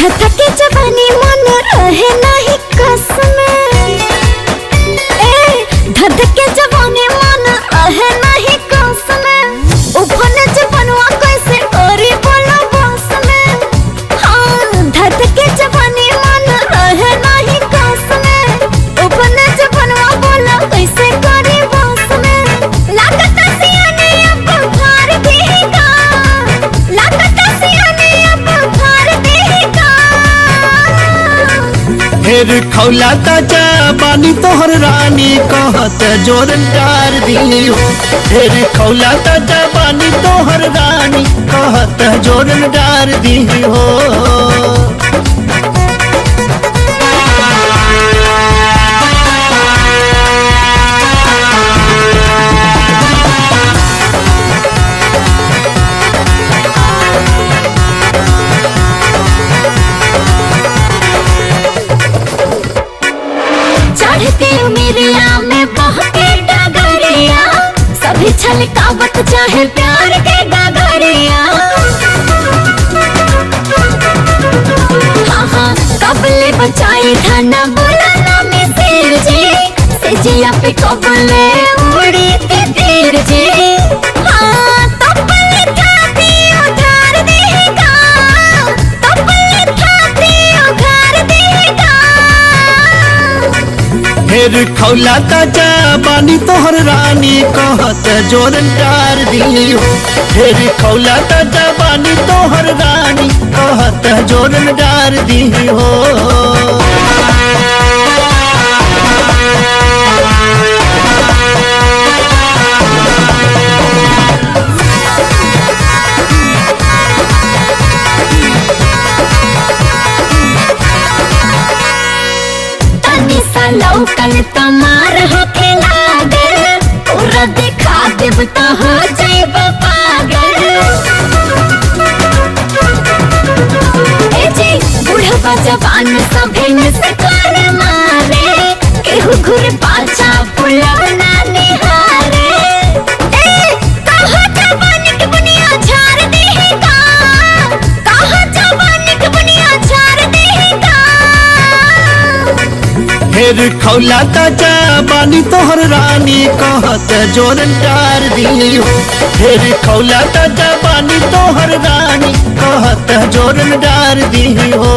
धधके जवानी मन रहे नहीं कस में, धधके जवानी मन रहे नहीं कस में। उफने जवनवा कैसे करी बोला बस में। हाँ धधके जवानी मन रहे नहीं कस में। उफने जवनवा बोला कैसे करी बस में। लागत सियाने अब फाड़ देगा, लागत सियाने अब फाड़ देगा। ढेर खौला ताजा बानी तोहर रानी कहत जोरदार दियो। ढेर खौला ताजा बानी तोहर रानी कहत जोरदार दियो। चढ़ते उमेरिया में बहके डगरिया, सभी छलकावत चाहे प्यार के डगरिया। हाँ हाँ कबले बचाई धना बोला ना में शेर जी, सेजिया पे कबले उड़ी ते तीर जी। हाँ तबले थाती उधार देगा, तबले थाती उधार देगा। ढेर खौला ताजा बानी तोहर रानी कहत जोरदार दियो। ढेर खौला ताजा बानी तोहर रानी कहत जोरदार दियो। लौकल तमार होके लागल, पूरा दिखा देब तो हो जाइब पागल। ए जी बुढ़वा जवान सभे में से कर मारे, केहू घुर पाछा फुलवना निहारे। ए कहाँ जवानी की बुनिया झाड़ देगा, कहाँ जवानी की बुनिया झाड़ देगा। ढेर खौला ताजा बानी तोहर रानी कहत जोरदार दियो। ढेर खौला ताजा बानी तोहर रानी कहत जोरदार दियो।